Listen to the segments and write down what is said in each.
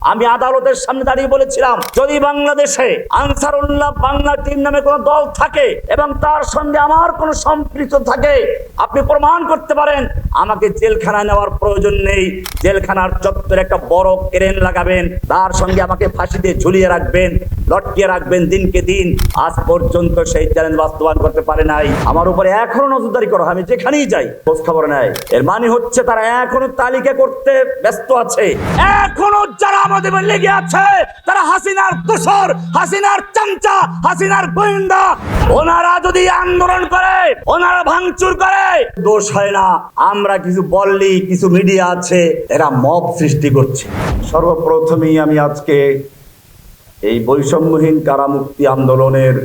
আমি আদালতের সামনে দাঁড়িয়ে বলেছিলাম, যদি বাংলাদেশে আনসারুল্লাহ বাংলা টিম নামে কোনো দল থাকে এবং তার সঙ্গে আমার কোনো সম্পৃক্ত থাকে, আপনি প্রমাণ করতে পারেন, আমাকে জেলখানায় নেওয়ার প্রয়োজন নেই। জেলখানার চত্বরে একটা বড় ক্রেন লাগাবেন, তার সঙ্গে আমাকে ফাঁসি দিয়ে ঝুলিয়ে রাখবেন, লটকিয়ে রাখবেন দিনকে দিন। আজ পর্যন্ত সেই চ্যালেঞ্জ বাস্তবায়ন করতে পারে নাই। আমার উপরে এখনো নজরদারি করো, আমি যেখানেই যাই খোঁজ খবর নেয়। এর মানে হচ্ছে তারা এখনো তালিকা করতে ব্যস্ত আছে। এখনো যারা আমাদের লেগে আছে তারা হাসিনার দোসর, হাসিনার চামচা, হাসিনার গোয়েন্দা। ওনারা যদি আন্দোলন করে, ওনারা ভাঙচুর করে, দোষ হয় না। আমরা কিছু বললি, কিছু মিডিয়া আছে এরা মব সৃষ্টি করছে। সর্বপ্রথমেই আমি আজকে এই বৈষম্যহীন কারামুক্তি আন্দোলনের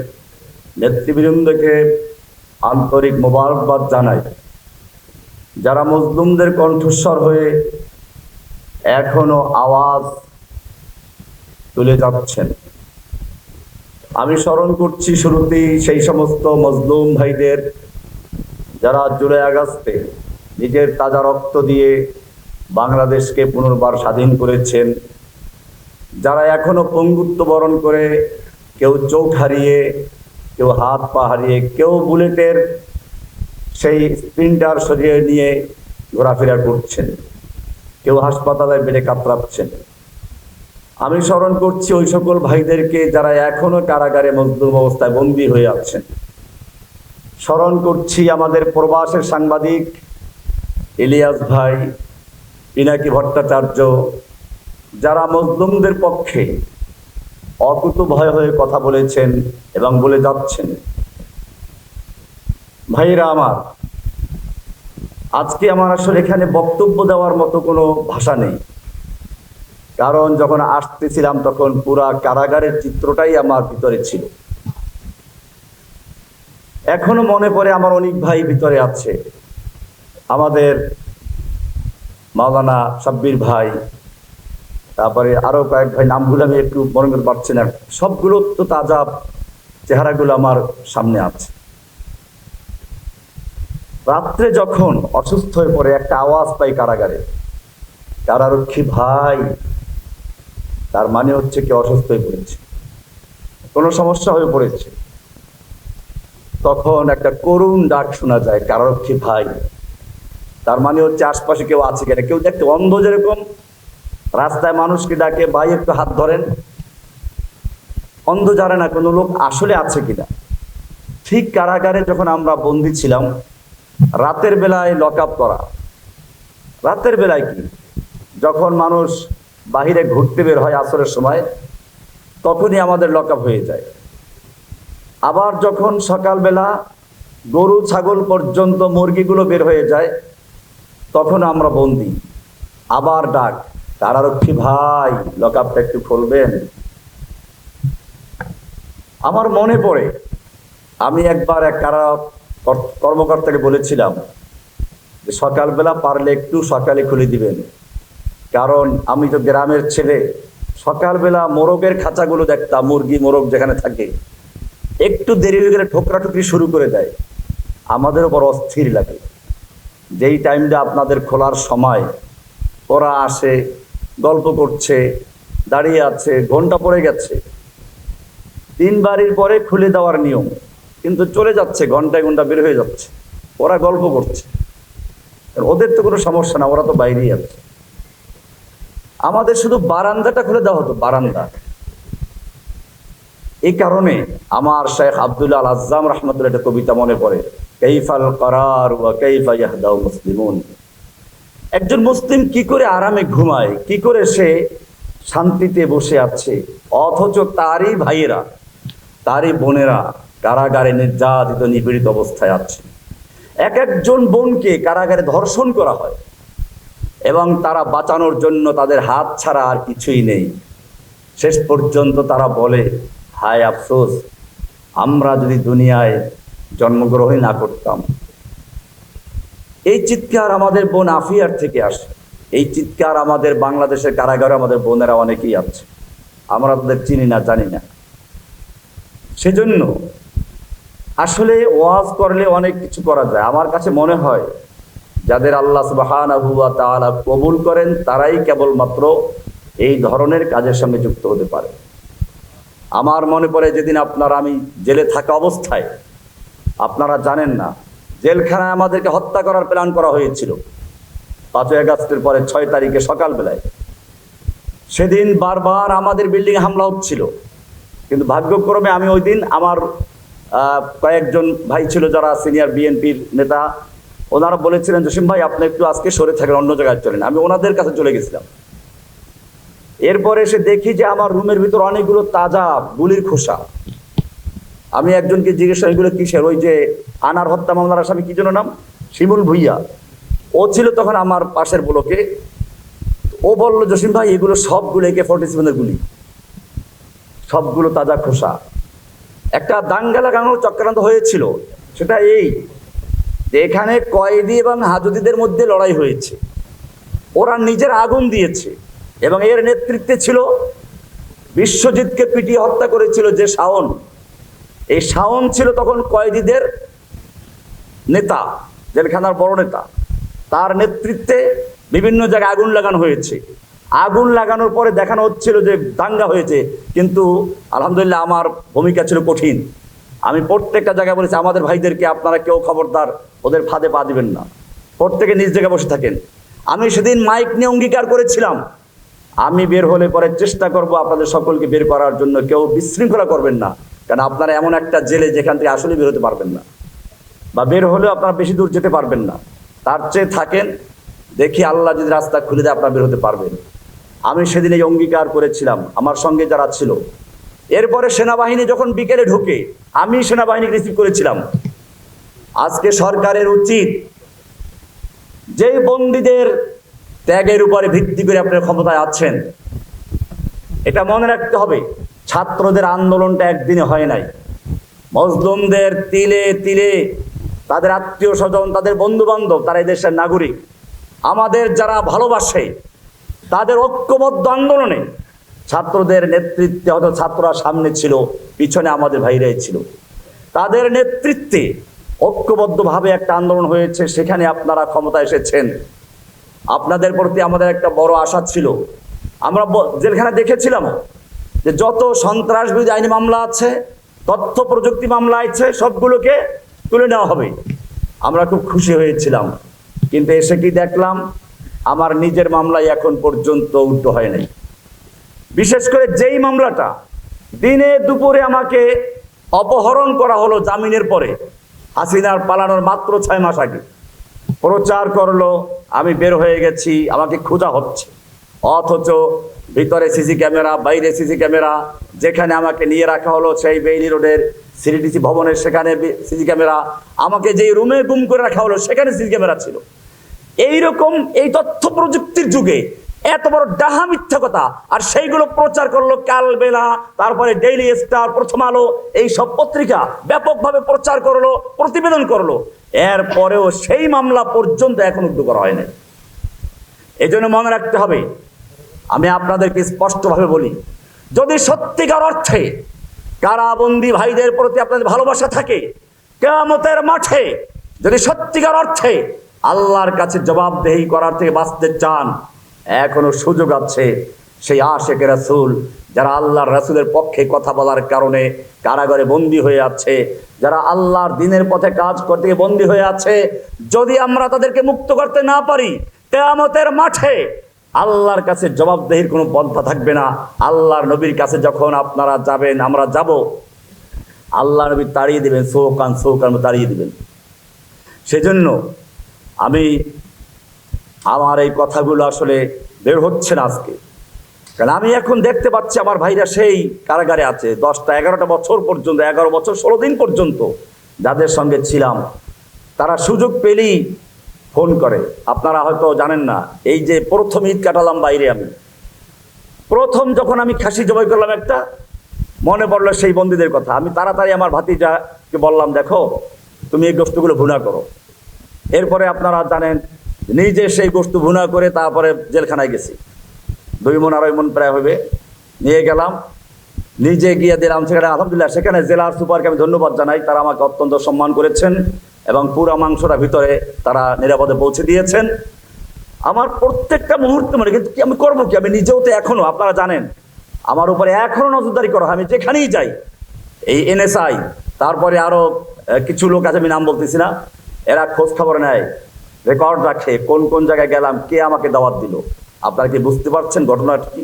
নেতৃবৃন্দকে আন্তরিক মোবারকবাদ জানাই, যারা মজলুমদের কণ্ঠস্বর হয়ে এখনো আওয়াজ তুলে যাচ্ছেন। আমি স্মরণ করছি শুরুতেই সেই সমস্ত মজলুম ভাইদের যারা জুলাই আগস্টে নিজের তাজা রক্ত দিয়ে বাংলাদেশকে পুনর্বার স্বাধীন করেছেন, যারা এখনো পঙ্গুত্ব বরণ করে, কেউ চোখ হারিয়ে, কেউ হাত পা হারিয়ে, কেউ বুলেটের সেই স্প্রিন্টার সরিয়ে নিয়ে ঘোরাফেরা করছেন, কেউ হাসপাতালে বেডে কাতরাচ্ছেন। আমি স্মরণ করছি ওই সকল ভাইদেরকে যারা এখনো কারাগারে মজলুম অবস্থায় বন্দী হয়ে আছেন। স্মরণ করছি আমাদের প্রবাসের সাংবাদিক ইলিয়াস ভাই, পিনাকি ভট্টাচার্য, যারা মজলুমদের পক্ষে অকুতোভয় হয়ে কথা বলেছেন এবং বলে যাচ্ছেন। ভাইরা আমার, আজকে আমার আসলে এখানে বক্তব্য দেওয়ার মতো কোনো ভাষা নেই, কারণ যখন আসতেছিলাম তখন পুরা কারাগারের চিত্রটাই আমার ভিতরে ছিল। এখনো মনে পড়ে আমার অনেক ভাই ভিতরে আছে, আমাদের মাওলানা সাব্বির ভাই, তারপরে আরো কয়েক ভাই, নামগুলো আমি একটু মনে করতে পারছি না, সবগুলো তো তাজা চেহারাগুলো আমার সামনে আছে। রাত্রে যখন অসুস্থ হয়ে পড়ে একটা আওয়াজ পাই কারাগারে, কারারক্ষী ভাই, তার মানে হচ্ছে কি অসুস্থ হয়ে পড়েছে, কোনো সমস্যা হয়ে পড়েছে। তখন একটা করুণ ডাক শোনা যায়, কারারক্ষী ভাই, তার মানে হচ্ছে আশপাশে কেউ আছে কিনা। কেউ দেখতে অন্ধ যেরকম রাস্তায় মানুষকে ডাকে, ভাই একটু হাত ধরেন, অন্ধ জানে না কোনো লোক আসলে আছে কিনা। ঠিক কারাগারে যখন আমরা বন্দী ছিলাম, রাতের বেলায় লক আপ করা, রাতের বেলায় কি, যখন মানুষ বাহিরে ঘুরতে বের হয় আসরের সময়, তখনই আমাদের লক আপ হয়ে যায়। আবার যখন সকালবেলা গরু ছাগল পর্যন্ত মুরগিগুলো বের হয়ে যায়, তখন আমরা বন্দী। আবার ডাক, কারারক্ষী ভাই, লক আপটা একটু খুলবেন। আমার মনে পড়ে আমি একবার এক কারা কর্মকর্তাকে বলেছিলাম যে সকালবেলা পারলে একটু সকালে খুলে দিবেন, কারণ আমি তো গ্রামের ছেলে, সকালবেলা মোরগের খাঁচাগুলো দেখতাম, মুরগি মোরগ যেখানে থাকে, একটু দেরি হয়ে গেলে ঠোকরাঠুকরি শুরু করে দেয়, আমাদের ওপর অস্থির লাগে। যেই টাইমটা আপনাদের খোলার সময়, ওরা আসে, গল্প করছে, দাঁড়িয়ে আছে, ঘন্টা পড়ে গেছে, 3 বাড়ির পরে খুলে দেওয়ার নিয়ম, কিন্তু চলে যাচ্ছে, ঘন্টায় ঘন্টা বের হয়ে যাচ্ছে, ওরা গল্প করছে। ওদের তো কোনো সমস্যা না, ওরা তো বাইরেই আছে। আমাদের শুধু বারান্দাটা খুলে দেওয়া হতো, বারান্দা। এই কারণে আমার শেখ আব্দুল্লাহ আল আজ্জাম রহমতুল্লাহ একটা কবিতা মনে পড়ে, কাইফাল করার ওয়া কাইফা ইয়াহদাউ মুসলিমুন। একজন মুসলিম কি করে আরামে ঘুমায়, কি করে সে শান্তিতে বসে আছে, অথচ তারই ভাইয়েরা, তারই বোনেরা কারাগারে নির্যাতিত নিপীড়িত অবস্থায় আছে। এক একজন বোনকে কারাগারে ধর্ষণ করা হয় এবং তারা বাঁচানোর জন্য তাদের হাত ছাড়া আর কিছুই নেই। শেষ পর্যন্ত তারা বলে, হায় আফসোস, আমরা যদি দুনিয়ায় জন্মগ্রহণ না করতাম। এই চিৎকার আমাদের বোন আফিয়ার থেকে আসে, এই চিৎকার আমাদের বাংলাদেশের কারাগারে আমাদের বোনেরা অনেকেই আছে, আমরা তাদের চিনি না, জানি না। সেজন্য আসলে ওয়াজ করলে অনেক কিছু করা যায়। আমার কাছে মনে হয় যাদের আল্লাহ সুবহানাহু ওয়া তাআলা কবুল করেন তারাই কেবলমাত্র এই ধরনের কাজের সঙ্গে যুক্ত হতে পারে। আমার মনে পড়ে যেদিন আমি জেলে থাকা অবস্থায়, আপনারা জানেন না, জেলখানায় আমাদেরকে হত্যা করার প্ল্যান করা হয়েছিল 5ই আগস্টের পরে 6 তারিখে সকালবেলায়। সেদিন বারবার আমাদের বিল্ডিং হামলা হচ্ছিল, কিন্তু ভাগ্যক্রমে আমি ওই দিন আমার কয়েকজন ভাই ছিল যারা সিনিয়র বিএনপির নেতা, ওনারা বলেছিলেন জসিম ভাই আপনি একটু আজকে সরে থাকেন, অন্য জায়গায় চলেন। আমি ওনাদের কাছে চলে গেছিলাম। এরপরে এসে দেখি যে আমার রুমের ভিতর অনেকগুলো তাজা গুলির খোসা। আমি একজনকে জিজ্ঞেস করি এগুলো কিসের? ওই যে আনার হত্যা মামলার আসামি কি যেন নাম, শিমুল ভুইয়া, ও ছিল তখন আমার পাশের ব্লকে। ও বলল জসিম ভাই এগুলো সবগুলো AK-47 গুলি, সবগুলো তাজা খোসা। একটা দাঙ্গা লাগানোর চক্রান্ত হয়েছিল, সেটা এই যে এখানে কয়েদি এবং হাজুদিদের মধ্যে লড়াই হয়েছে, ওরা নিজের আগুন দিয়েছে এবং এর নেতৃত্বে ছিল বিশ্বজিৎকে পিটিয়ে হত্যা করেছিল যে শাওন। এই শাওন ছিল তখন কয়েদিদের নেতা, জেলখানার বড় নেতা। তার নেতৃত্বে বিভিন্ন জায়গায় আগুন লাগানো হয়েছে। আগুন লাগানোর পরে দেখানো হচ্ছিল যে দাঙ্গা হয়েছে, কিন্তু আলহামদুলিল্লাহ আমার ভূমিকা ছিল কঠিন। আমি প্রত্যেকটা জায়গায় বলেছি আমাদের ভাইদেরকে আপনারা কেউ খবরদার ওদের ফাঁদে পা দিবেন না, প্রত্যেকে নিজ জায়গায় বসে থাকেন। আমি সেদিন মাইক নিয়ে অঙ্গীকার করেছিলাম আমি বের হলে পরে চেষ্টা করব আপনাদের সকলকে বের করার জন্য, কেউ বিশৃঙ্খলা করবেন না, কারণ আপনারা এমন একটা জেলে যেখান থেকে আসলে বের হতে পারবেন না, বা বের হলেও আপনারা বেশি দূর যেতে পারবেন না। তার চেয়ে থাকেন, দেখি আল্লাহ যদি রাস্তা খুলে দেয় আপনারা বের হতে পারবেন। আমি সেদিন এই অঙ্গীকার করেছিলাম আমার সঙ্গে যারা ছিল। এরপরে সেনাবাহিনী যখন বিকেলে ঢুকে, আমি সেনাবাহিনীকে রিসিভ করেছিলাম। আজকে সরকারের উচিত যেই বন্দীদের ত্যাগের উপরে ভিত্তি করে আপনার ক্ষমতায় আছেন, এটা মনে রাখতে হবে ছাত্রদের আন্দোলনটা একদিনে হয় নাই। মজলুমদের তিলে তিলে তাদের আত্মীয় স্বজন, তাদের বন্ধু বান্ধব, তারা এই দেশের নাগরিক, আমাদের যারা ভালোবাসে, তাদের ঐক্যবদ্ধ আন্দোলনে ছাত্রদের নেতৃত্বে, হয়তো ছাত্ররা সামনে ছিল, পিছনে আমাদের ভাইরাই ছিল, তাদের নেতৃত্বে ঐক্যবদ্ধভাবে একটা আন্দোলন হয়েছে। সেখানে আপনারা ক্ষমতায় এসেছেন। আপনাদের প্রতি আমাদের একটা বড় আশা ছিল। আমরা জেলখানা দেখেছিলাম যে যত সন্ত্রাস বিরোধী আইনি মামলা আছে, তথ্য প্রযুক্তি মামলা আছে, সবগুলোকে তুলে নেওয়া হবে। আমরা খুব খুশি হয়েছিলাম, কিন্তু এসে কি দেখলাম আমার নিজের মামলায় এখন পর্যন্ত উল্টো হয় নাই। বিশেষ করে যেই মামলাটা দিনে দুপুরে আমাকে অপহরণ করা হলো জামিনের পরে, হাসিনার পালানোর মাত্র 6 মাস আগে প্রচার করলো আমি বের হয়ে গেছি, আমাকে খোঁজা হচ্ছে, অথচ ভিতরে সিসি ক্যামেরা, বাইরে সিসি ক্যামেরা। যেখানে আমাকে নিয়ে রাখা হলো সেই বেইলি রোডের সিডিডিসি ভবনের, সেখানে সিসি ক্যামেরা। আমাকে যেই রুমে গুম করে রাখা হলো সেখানে সিসি ক্যামেরা ছিল। এইরকম এই তথ্য প্রযুক্তির যুগে এত বড় ডাহা মিথ্যা কথা, আর সেইগুলো প্রচার করলো কালবেলা, তারপরে ডেইলি স্টার, প্রথম আলো, এই সব পত্রিকা ব্যাপকভাবে প্রচার করলো, প্রতিবেদন করলো। এরপরেও সেই মামলা পর্যন্ত এখন উদ্যোগ করা হয় না। এই জন্য মনে রাখতে হবে, আমি আপনাদেরকে স্পষ্টভাবে বলি, যদি সত্যিকার অর্থে কারাবন্দী ভাইদের প্রতি আপনাদের ভালোবাসা থাকে, কিয়ামতের মাঠে যদি সত্যিকার অর্থে আল্লাহর কাছে জবাবদেহি করার থেকে বাঁচতে চান, এখনো সুযোগ আছে। সেই আশেকে রাসূল যারা আল্লাহর রাসূলের পক্ষে কথা বলার কারণে কারাগারে বন্দী হয়ে আছে, যারা আল্লাহর দ্বীনের পথে কাজ করতে গিয়ে বন্দী হয়ে আছে, যদি আমরা তাদেরকে মুক্ত করতে না পারি, কিয়ামতের মাঠে আল্লাহর কাছে জবাবদেহির কোনো পন্থা থাকবে না। আল্লাহর নবীর কাছে যখন আপনারা যাবেন, আমরা যাব, আল্লাহ নবী তাড়িয়ে দিবেন, সৌকান সৌকান তাড়িয়ে দিবেন। সেজন্য আমার এই কথাগুলো আসলে বের হচ্ছে না আজকে, কারণ আমি এখন দেখতে পাচ্ছি আমার ভাইরা সেই কারাগারে আছে 10টা 11টা বছর পর্যন্ত, 11 বছর 16 দিন পর্যন্ত যাদের সঙ্গে ছিলাম, তারা সুযোগ পেলেই ফোন করে। আপনারা হয়তো জানেন না, এই যে প্রথম ঈদ কাটালাম বাইরে, আমি প্রথম যখন আমি খাসি জবাই করলাম একটা, মনে পড়লো সেই বন্দীদের কথা। আমি তাড়াতাড়ি আমার ভাতিজাকে বললাম, দেখো তুমি এই গোশতগুলো ভুনা করো। এরপরে আপনারা জানেন নিজে সেই গোশত ভুনা করে তারপরে জেলখানায় গেছি, 2 মণ 2.5 মণ প্রায় হবে, নিয়ে গেলাম, নিজে গিয়ে দিলাম সেখানে। আলহামদুলিল্লাহ সেখানে জেলার সুপারকে আমি ধন্যবাদ জানাই, তারা আমাকে অত্যন্ত সম্মান করেছেন এবং পুরা মাংসটা ভিতরে তারা নিরাপদে পৌঁছে দিয়েছেন। আমার প্রত্যেকটা মুহূর্তে মনে, কিন্তু আমি করবো কি? আমি নিজেও তো এখনো, আপনারা জানেন, আমার উপরে এখনো নজরদারি করা হয়। আমি যেখানেই যাই, এই NSI, তারপরে আরো কিছু লোক আছে, আমি নাম বলতেছি না, এরা খোঁজ খবর নেয়, রেকর্ড রাখে কোন কোন জায়গায় গেলাম, কে আমাকে দাওয়াত দিল। আপনারা কি বুঝতে পারছেন ঘটনাটা কি?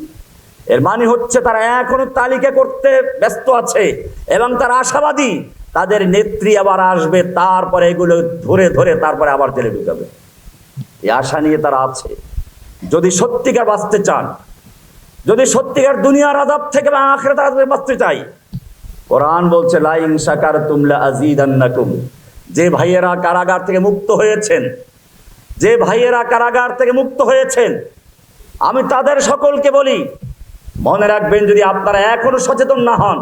এর মানে হচ্ছে তারা এখনো তালিকা করতে ব্যস্ত আছে এবং তারা আশাবাদী তাদের নেত্রী আবার আসবে, তারপরে এগুলো ধরে ধরে তারপরে আবার জেলে ঢুকাবে। এই আশা নিয়ে তারা আছে। যদি সত্যিকার বাঁচতে চান, যদি সত্যিকার দুনিয়ার আযাব থেকে বা আখিরাতের আযাব থেকে বাঁচতে চাই, কোরআন বলছে লা ইন শাকারতুম লা আযীদান্নাকুম। যে ভাইয়েরা কারাগার থেকে মুক্ত হয়েছেন, যে ভাইয়েরা কারাগার থেকে মুক্ত হয়েছেন, আমি তাদের সকলকে বলি, মনে রাখবেন, যদি আপনারা এখনো সচেতন না হন,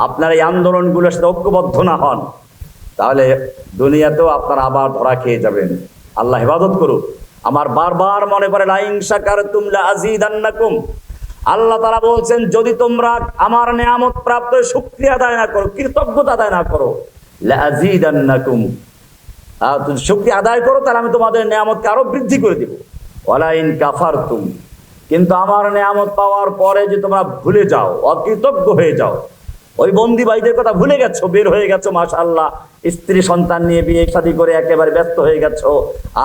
আপনার এই আন্দোলনগুলোর সাথে ঐক্যবদ্ধ না হন, তাহলে দুনিয়াতেও আপনারা আবার ধরা খেয়ে যাবেন। আল্লাহ হেফাজত করুক। আমার বারবার মনে পড়ে লা ইন শাকারতুম লা আযীদান্নাকুম। আল্লাহ তাআলা বলছেন, যদি তোমরা আমার নিয়ামত প্রাপ্ত শুকরিয়া আদায় না করো, কৃতজ্ঞতা আদায় না করো, লা আযীদান্নাকুম, শুকরিয়া আদায় করো, তাহলে আমি তোমাদের নিয়ামতকে আরো বৃদ্ধি করে দিব। ওয়ালা ইন কাফারতুম, কিন্তু আমার নিয়ামত পাওয়ার পরে যে তোমরা ভুলে যাও, অকৃতজ্ঞ হয়ে যাও, ওই বন্দী ভাইদের কথা ভুলে গেছো, বের হয়ে গেছো, মাশাআল্লাহ, স্ত্রী সন্তান নিয়ে বিয়ে শাদী করে একেবারে ব্যস্ত হয়ে গেছো,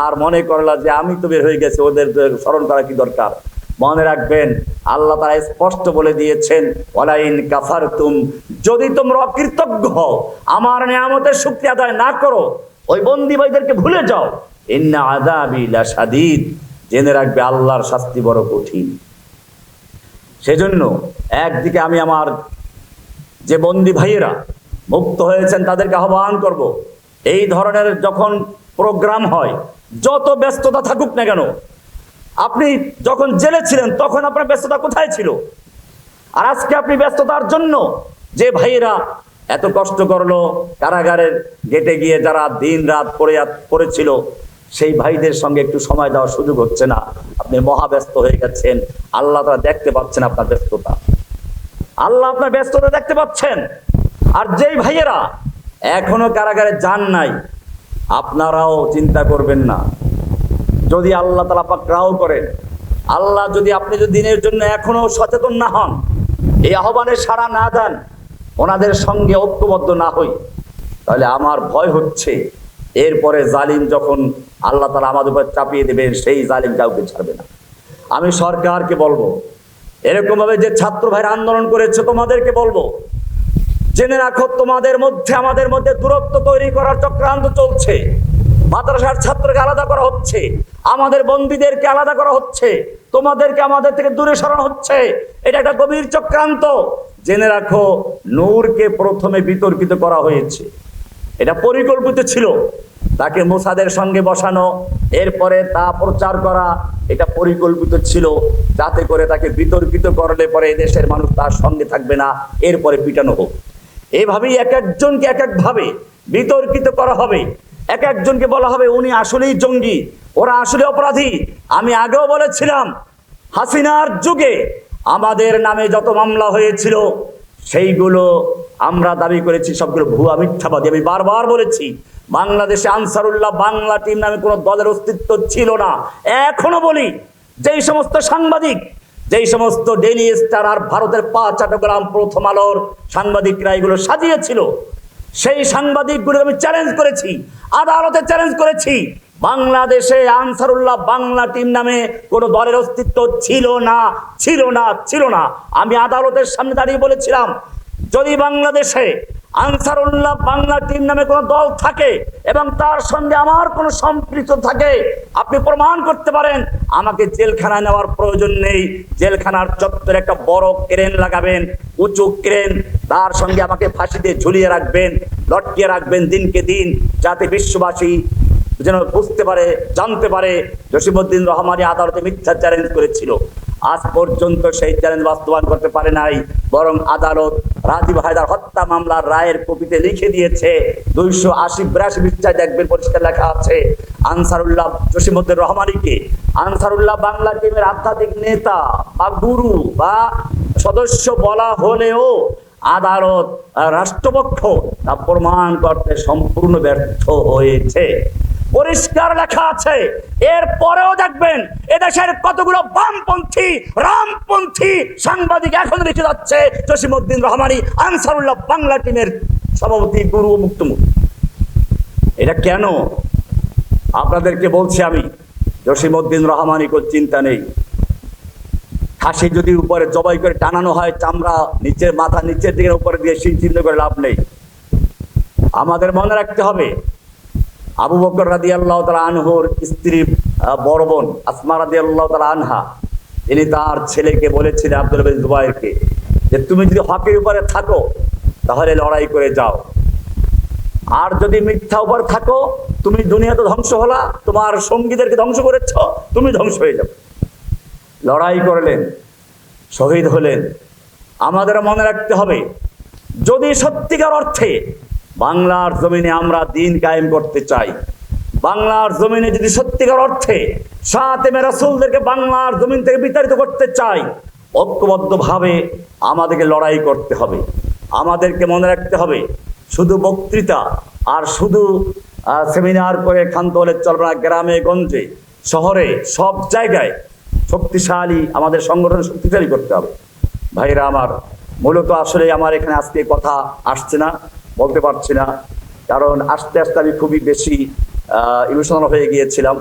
আর মনে করলা যে আমি তো বের হয়ে গেছি, ওদের স্মরণ করা কি দরকার? মনে রাখবেন, আল্লাহ তাআলা স্পষ্ট বলে দিয়েছেন, ওয়ালা ইন কাফারতুম, যদি তোমরা অকৃতজ্ঞ হও, আমার নিয়ামতের শুকরিয়া আদায় না করো, ওই বন্দী ভাইদেরকে ভুলে যাও, ইন্না আযাবি লাশাদীদ, জেনে রাখবে আল্লাহর শাস্তি বড় কঠিন। সেজন্য একদিকে আমি আমার যে বন্দী ভাইয়েরা মুক্ত হয়েছেন তাদেরকে আহ্বান করব, এই ধরনের যখন প্রোগ্রাম হয়, যত ব্যস্ততা থাকুক না কেন, আপনি যখন জেলে ছিলেন তখন আপনার ব্যস্ততা কোথায় ছিল? আর আজকে আপনি ব্যস্ততার জন্য যে ভাইয়েরা এত কষ্ট করলো, কারাগারের গেটে গিয়ে যারা দিন রাত পড়েছিল, সেই ভাইদের সঙ্গে একটু সময় দেওয়ার সুযোগ হচ্ছে না। আপনি মহাব্যস্ত হয়ে গেছেন। আল্লাহ তাআলা দেখতে পাচ্ছেন আপনার ব্যস্ততা, আল্লাহ আপনার ব্যস্ততা দেখতে পাচ্ছেন। আর যেই ভাইয়েরা এখনো কারাগারে যান নাই, আপনারাও চিন্তা করবেন না, যদি আল্লাহ তাআলা পাক রাও করেন, আল্লাহ যদি আপনি যদি দিনের জন্য এখনো সচেতন না হন, এই আহ্বানে সাড়া না দেন, ওনাদের সঙ্গে ঐক্যবদ্ধ না হই, তাহলে আমার ভয় হচ্ছে এরপরে জালিম যখন আল্লাহ তাআলা আমাদের উপর চাপিয়ে দেবেন, সেই জালিম কাউকে ছাড়বে না। আমি সরকারকে বলবো, এরকম ভাবে যে ছাত্র ভাইরা আন্দোলন করেছে, তোমাদেরকে বলবো, জেনে রাখো, তোমাদের মধ্যে আমাদের মধ্যে দূরত্ব তৈরি করার চক্রান্ত চলছে। মাদ্রাসার ছাত্রকে আলাদা করা হচ্ছে, আমাদের বন্দীদেরকে আলাদা করা হচ্ছে, তোমাদেরকে আমাদের থেকে দূরে সরানো হচ্ছে। এটা একটা গভীর চক্রান্ত। জেনে রাখো, নূরকে প্রথমে বিতর্কিত করা হয়েছে, এটা পরিকল্পিত ছিল। তাকে মোসাদের সঙ্গে বসানো, এরপরে তা প্রচার করা, এটা পরিকল্পিত ছিল, যাতে করে তাকে বিতর্কিত করলে পরে দেশের মানুষ তার সঙ্গে থাকবে না, এরপরে পিটানো হোক। এইভাবেই এক একজনকে এক একভাবে বিতর্কিত করা হবে। এক একজনকে বলা হবে উনি আসলেই জঙ্গি, ওরা আসলে অপরাধী। আমি আগেও বলেছিলাম, হাসিনার যুগে আমাদের নামে যত মামলা হয়েছিল, সেইগুলো আমরা দাবি করেছি সবগুলো ভুয়া মিথ্যাবাদী। আমি বারবার বলেছি, বাংলাদেশে আনসারুল্লাহ বাংলা টিম নামে কোনো দলের অস্তিত্ব ছিল না। এখনো বলি, যেই সমস্ত সাংবাদিক, যেই সমস্ত ডেইলি স্টার আর ভারতের ৫ চট্টগ্রাম প্রথম আলোর সাংবাদিকরা এগুলো সাজিয়েছিল, সেই সাংবাদিকগুলো আমি চ্যালেঞ্জ করেছি, আদালতে চ্যালেঞ্জ করেছি, বাংলাদেশে আনসারুল্লাহ বাংলা টিম নামে কোনো দলের অস্তিত্ব ছিল না, ছিল না, ছিল না। আমি আদালতের সামনে দাঁড়িয়ে বলেছিলাম, যদি বাংলাদেশে আনসারুল্লাহ বাংলা টিম নামে কোনো দল থাকে এবং তার সঙ্গে আমার কোনো সম্পৃক্ত থাকে, আপনি প্রমাণ করতে পারেন, আমাকে জেলখানায় নেওয়ার প্রয়োজন নেই। জেলখানার চত্বরে একটা বড় ক্রেন লাগাবেন, উঁচু ক্রেন, তার সঙ্গে আমাকে ফাঁসিতে ঝুলিয়ে রাখবেন, লটকিয়ে রাখবেন দিনকে দিন, যাতে বিশ্ববাসী যেন বুঝতে পারে, জানতে পারে জসিমউদ্দিন রহমানী আদালতে মিথ্যা চ্যালেঞ্জ করেছিল। আজ পর্যন্ত সেই চ্যালেঞ্জ বাস্তবায়ন করতে পারে নাই, বরং আদালত রাজীব হায়দার হত্যা মামলার রায়ের কপিতে লিখে দিয়েছে, 280-82 পৃষ্ঠায় দেখবেন পরিষ্কার লেখা আছে, আনসারুল্লাহ জসিমউদ্দিন রহমানীকে আনসারুল্লাহ বাংলা টিমের আধ্যাত্মিক নেতা বা গুরু বা সদস্য বলা হলেও আদালত, রাষ্ট্রপক্ষ তা প্রমাণ করতে সম্পূর্ণ ব্যর্থ হয়েছে। পরিষ্কার লেখা আছে। এর পরেও দেখবেন এদেশের কতগুলো বামপন্থী রামপন্থী সাংবাদিক এখন লিখে যাচ্ছে জসিমউদ্দিন রহমানী আনসারুল্লাহ বাংলা টিমের সভাপতি, গুরু, মুক্তমুখ। এটা কেন আপনাদেরকে বলছি আমি, জসিমউদ্দিন রহমানী কোনো চিন্তা নেই। খাসি যদি উপরে জবাই করে টানানো হয়, চামড়া নিচের মাথা নিচের দিকে উপরে দিয়ে সেই চিন্তা করে লাভ নেই। আমাদের মনে রাখতে হবে, আবু বকর রাদিয়াল্লাহু তাআলা আনহুর স্ত্রী বড় বোন আসমা রাদিয়াল্লাহু তাআলা আনহা, তিনি তার ছেলেকে বলেছিলেন আব্দুল্লাহ বিন জুবাইরকে যে তুমি যদি হকের উপরে থাকো তাহলে লড়াই করে যাও, আর যদি মিথ্যা উপর থাকো তুমি দুনিয়াতে ধ্বংস হলা, তোমার সঙ্গীদেরকে ধ্বংস করেছ, তুমি ধ্বংস হয়ে যাবে। লড়াই করলেন, শহীদ হলেন। আমাদের মনে রাখতে হবে, যদি সত্যিকার অর্থে বাংলার জমিনে আমরা দিন কায়েম করতে চাই, বাংলার জমিনে যদি সত্যিকার অর্থে সাতেমে রাসূলদেরকে বাংলার জমিন থেকে বিতাড়িত করতে চাই, ঐক্যবদ্ধভাবে আমাদেরকে লড়াই করতে হবে। আমাদেরকে মনে রাখতে হবে, শুধু বক্তৃতা আর শুধু সেমিনার করে ক্ষান্ত হলে চলবে না। গ্রামে গঞ্জে শহরে সব জায়গায় শক্তিশালী, আমাদের সংগঠন শক্তিশালী করতে হবে। ভাইরা আমার, মূলত আসলে আমার এখানে আজকে কথা আসছে না, বলতে পারছি না, কারণ আস্তে আস্তে আমি খুবই বেশি ইমোশনাল হয়ে গিয়েছিলাম।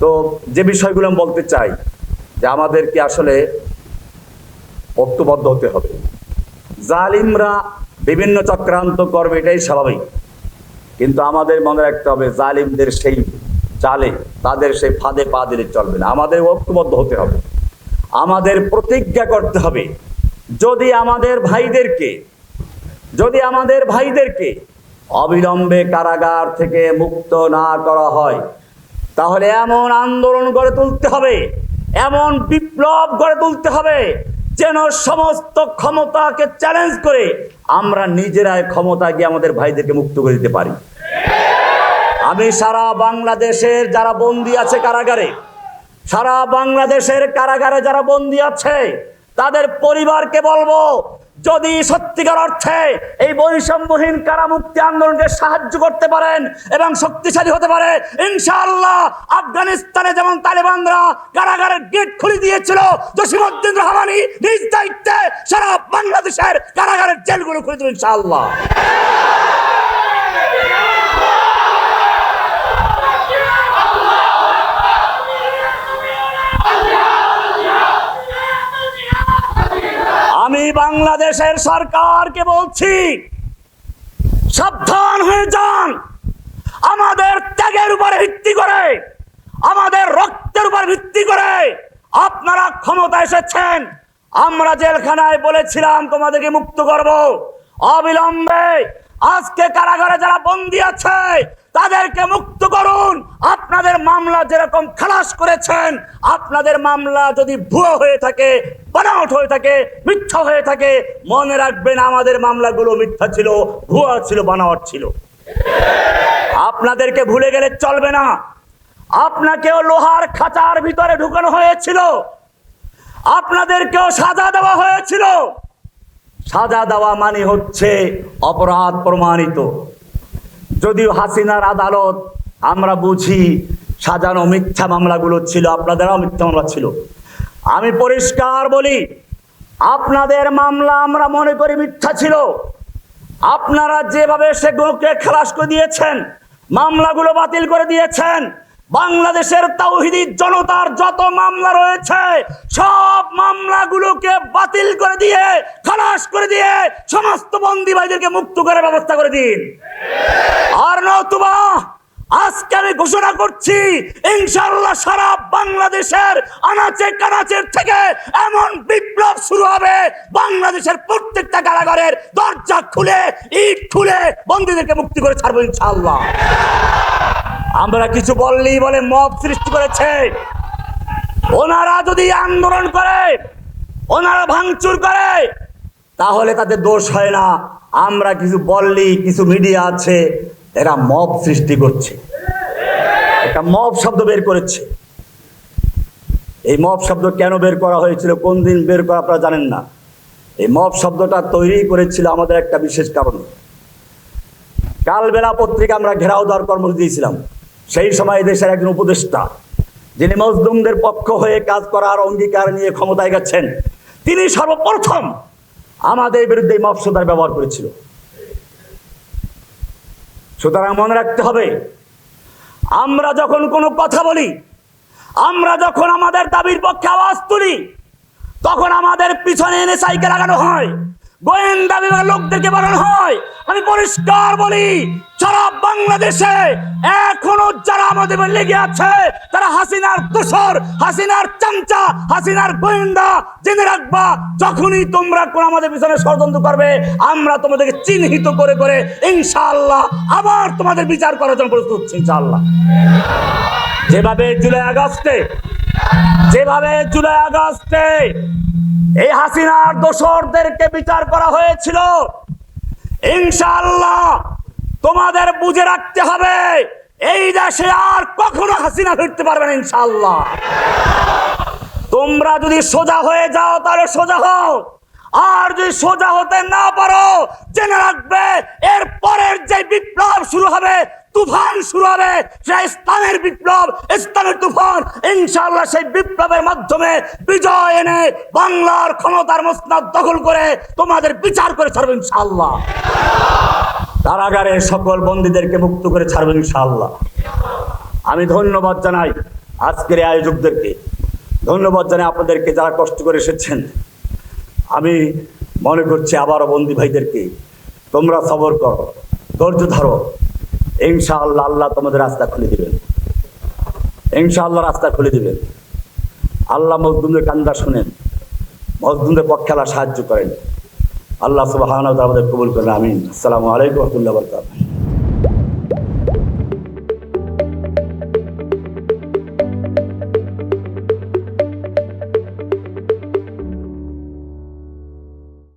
তো যে বিষয়গুলো আমি বলতে চাই, যে আমাদেরকে আসলে ঐক্যবদ্ধ হতে হবে। জালিমরা বিভিন্ন চক্রান্ত করবে, এটাই স্বাভাবিক, কিন্তু আমাদের মনে রাখতে হবে জালিমদের সেই চালে, তাদের সেই ফাঁদে পা দিলে চলবে না। আমাদের ঐক্যবদ্ধ হতে হবে, আমাদের প্রতিজ্ঞা করতে হবে। যদি আমাদের ভাইদেরকে অবিলম্বে কারাগার থেকে মুক্ত না করা হয়, তাহলে এমন আন্দোলন গড়ে তুলতে হবে, এমন বিপ্লব গড়ে তুলতে হবে, যেন সমস্ত ক্ষমতাকে চ্যালেঞ্জ করে আমরা নিজেরাই ক্ষমতা গিয়ে আমাদের ভাইদেরকে মুক্ত করে দিতে পারি। আমি সারা বাংলাদেশের যারা বন্দী আছে কারাগারে, সারা বাংলাদেশের কারাগারে যারা বন্দী আছে তাদের পরিবারকে বলবো, যদি সত্যিকার অর্থে এই বৈষম্যহীন কারামুক্তি আন্দোলনকে সাহায্য করতে পারেন এবং শক্তিশালী হতে পারে, ইনশাআল্লাহ আফগানিস্তানে যেমন তালেবানরা কারাগারের গেট খুলে দিয়েছিল, জসিমউদ্দিন রহমানী নিজ দায়িত্বে সারা বাংলাদেশের কারাগারের জেলগুলো খুলে দেবে ইনশাআল্লাহ। আমি বাংলাদেশের সরকারকে বলছি, সাবধান হয়ে যান। আমাদের ত্যাগের উপরে ভিত্তি করে, আমাদের রক্তের উপর ভিত্তি করে আপনারা ক্ষমতা এসেছেন। আমরা জেলখানায় বলেছিলাম তোমাদেরকে মুক্ত করব অবিলম্বে। আজকে কারাগারে যারা বন্দী আছে তাদেরকে মুক্ত করুন। আপনাদের মামলা যেরকম খালাস করেছেন, আপনাদের মামলা যদি ভুয়া হয়ে থাকে, বানাওয়াট হয়ে থাকে, মিথ্যা হয়ে থাকে, মনে রাখবেন আমাদের মামলাগুলো মিথ্যা ছিল, ভুয়া ছিল, বানাওয়াট ছিল। আপনাদেরকে ভুলে গেলে চলবে না। আপনাকেও লোহার খাঁচার ভিতরে ঢুকানো হয়েছিল, আপনাদেরকেও সাজা দেওয়া হয়েছিল। সাজা দেওয়া মানে হচ্ছে অপরাধ প্রমাণিত। যদিও হাসিনার আদালত আমরা বুঝি সাজানো মিথ্যা মামলাগুলো ছিল, আপনাদেরও মিথ্যা মামলা ছিল। আমি পরিষ্কার বলি, আপনাদের মামলা আমরা মনে করি মিথ্যা ছিল। আপনারা যেভাবে সেগুলোকে খালাস করে দিয়েছেন, মামলাগুলো বাতিল করে দিয়েছেন, বাংলাদেশের তাওহীদি জনতার যত মামলা রয়েছে সব মামলাগুলোকে বাতিল করে দিয়ে, খালাস করে দিয়ে সমস্ত বন্দী ভাইদেরকে মুক্ত করার ব্যবস্থা করে দিন। আর নতুবা আজকে আমি ঘোষণা করছি, ইনশাআল্লাহ সারা বাংলাদেশের আনাচে কানাচের থেকে এমন বিপ্লব শুরু হবে, বাংলাদেশের প্রত্যেকটা কারাগারের দরজা খুলে, ইট খুলে বন্দীদেরকে মুক্তি করে ছাড়বো ইনশাআল্লাহ। আমরা কিছু বললেই বলে মব সৃষ্টি করেছে। ওনারা যদি আন্দোলন করে, ওনারা ভাঙচুর করে, তাহলে তাদের দোষ হয় না। আমরা কিছু বললেই, কিছু মিডিয়া আছে এরা মব সৃষ্টি করছে, একটা মব শব্দ বের করেছে। এই মব শব্দ কেন বের করা হয়েছিল, কোন দিন বের করা আপনারা জানেন না। এই মব শব্দটা তৈরি করেছিল আমাদের একটা বিশেষ কারণে। কালবেলা পত্রিকা আমরা ঘেরাও দেওয়ার কর্মসূচি দিয়েছিলাম। সেই সময় দেশের একজন উপদেষ্টা, যিনি মজলুমদের পক্ষ হয়ে কাজ করার অঙ্গীকার নিয়ে ক্ষমতায় গেছেন, তিনি সর্বপ্রথম আমাদের বিরুদ্ধে মফসদার ব্যবহার করেছিল। সুতরাং মনে রাখতে হবে, আমরা যখন কোনো কথা বলি, আমরা যখন আমাদের দাবির পক্ষে আওয়াজ তুলি, তখন আমাদের পিছনে এনে সাইকেল লাগানো হয়, গোয়েন্দা বিভাগের লোকদেরকে বানানো হয়। আমি পরিষ্কার বলি, সারা বাংলাদেশে এখনো যারা আমাদের লেগে আছে, তারা হাসিনার দোসর, হাসিনার চামচা, হাসিনার গোয়েন্দা। জেনে রাখবা, যখনই তোমরা কোন আমাদের পিছনে ষড়যন্ত্র করবে, আমরা তোমাদেরকে চিহ্নিত করে করে ইনশাআল্লাহ আবার তোমাদের বিচার করার জন্য প্রস্তুত হচ্ছি ইনশাআল্লাহ। যেভাবে জুলাই আগস্টে এই হাসিনার দোসরদেরকে বিচার করা হয়েছিল, ইনশাআল্লাহ তোমাদের বুঝে রাখতে হবে, এই দেশে আর কখনো হাসিনা ফিরতে পারবে না ইনশাআল্লাহ। তোমরা যদি সোজা হয়ে যাও তাহলে সোজা হও, আর যদি সোজা হতে না পারো, জেনে রাখবে এর পরের যে বিপ্লব শুরু হবে, তুফান শুরু হবে, সেই ইসলামের বিপ্লব, ইসলামের তুফান, ইনশাআল্লাহ সেই বিপ্লবের মাধ্যমে বিজয় এনে বাংলার ক্ষমতার মসনদ দখল করে তোমাদের বিচার করে ছাড়বে ইনশাআল্লাহ। কারাগারে সকল বন্দীদেরকে মুক্ত করে ছাড়বে ইনশাআল্লাহ। আমি ধন্যবাদ জানাই আজকের এই আয়োজকদেরকে, ধন্যবাদ জানাই আপনাদেরকে যারা কষ্ট করে এসেছেন। আমি মনে করছি আবারও বন্দী ভাইদেরকে, তোমরা সবর করো, ধৈর্য ধরো, ইনশাআল্লাহ আল্লাহ তোমাদের রাস্তা খুলে দিবেন, ইনশাআল্লাহ রাস্তা খুলে দিবেন। আল্লাহ মজলুমদের কান্দা শুনেন, মজলুমদের পক্ষে আল্লাহ সাহায্য করেন। আল্লাহ সুবহানাহু ওয়া তাআলা আমাদের কবুল করেন, আমিন। আসসালামু আলাইকুম ওয়া রাহমাতুল্লাহি ওয়া বারাকাতুহু।